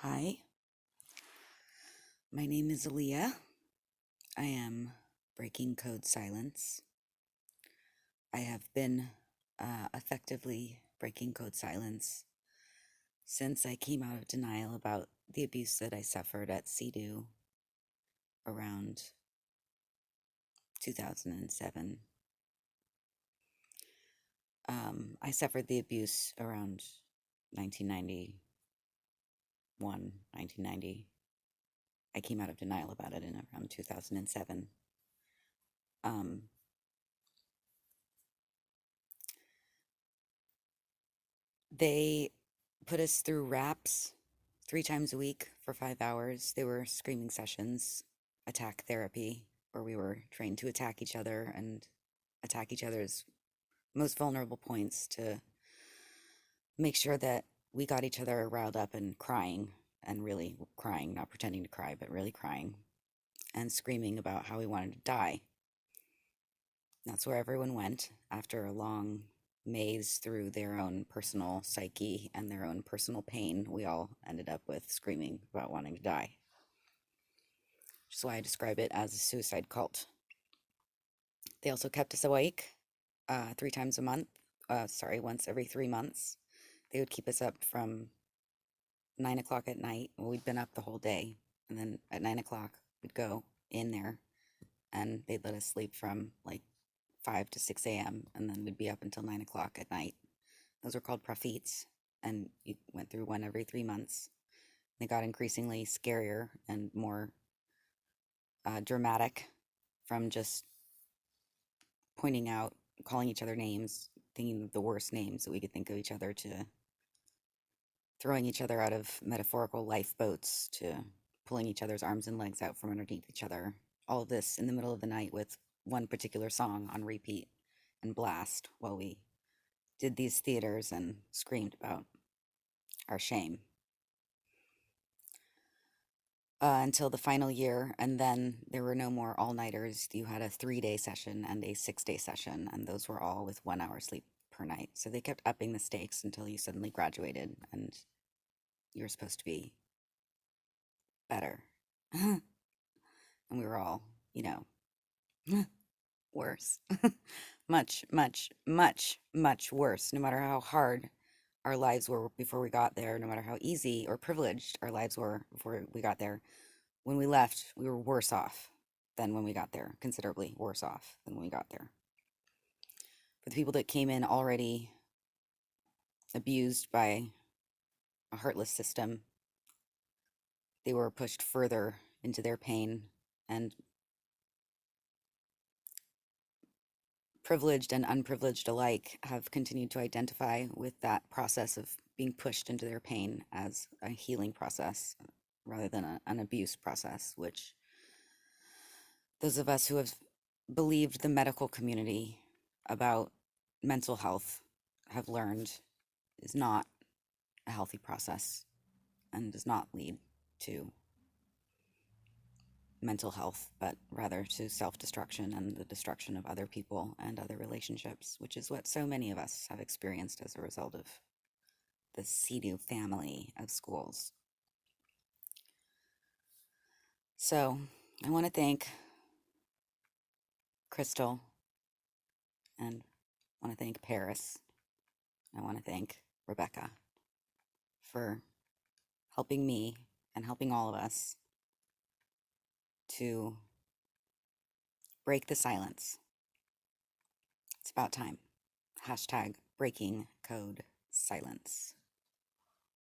Hi, my name is Alia. I am breaking code silence. I have been effectively breaking code silence since I came out of denial about the abuse that I suffered at CEDU around 2007. I suffered the abuse around 1991, 1990. I came out of denial about it in around 2007. Um, They put us through raps 3 times a week for 5 hours. They were screaming sessions, attack therapy, where we were trained to attack each other and attack each other's most vulnerable points to make sure that we got each other riled up and crying, and really crying, not pretending to cry, but really crying and screaming about how we wanted to die. That's where everyone went after a long maze through their own personal psyche and their own personal pain. We all ended up with screaming about wanting to die. Which is why I describe it as a suicide cult. They also kept us awake 3 times a month. Once every 3 months. They would keep us up from 9 o'clock at night. Well, we'd been up the whole day. And then at 9 o'clock, we'd go in there and they'd let us sleep from like 5 to 6 a.m. and then we'd be up until 9 o'clock at night. Those were called profits, and you went through one every 3 months. They got increasingly scarier and more dramatic from just pointing out, calling each other names, thinking of the worst names that we could think of each other, to throwing each other out of metaphorical lifeboats, to pulling each other's arms and legs out from underneath each other. All of this in the middle of the night with one particular song on repeat and blast while we did these theaters and screamed about our shame. Until the final year, and then there were no more all-nighters. You had a 3-day session and a 6-day session, and those were all with 1 hour sleep per night. So they kept upping the stakes until you suddenly graduated, and you were supposed to be better. And we were all, worse. Much, much, much, much worse. No matter how hard our lives were before we got there, no matter how easy or privileged our lives were before we got there, when we left, we were worse off than when we got there, considerably worse off than when we got there. For the people that came in already abused by a heartless system, they were pushed further into their pain, and privileged and unprivileged alike have continued to identify with that process of being pushed into their pain as a healing process rather than an abuse process, which those of us who have believed the medical community about mental health have learned is not a healthy process and does not lead to mental health, but rather to self-destruction and the destruction of other people and other relationships, which is what so many of us have experienced as a result of the CEDU family of schools. So I want to thank Crystal, and I want to thank Paris. I want to thank Rebecca for helping me and helping all of us to break the silence. It's about time. #breaking code silence.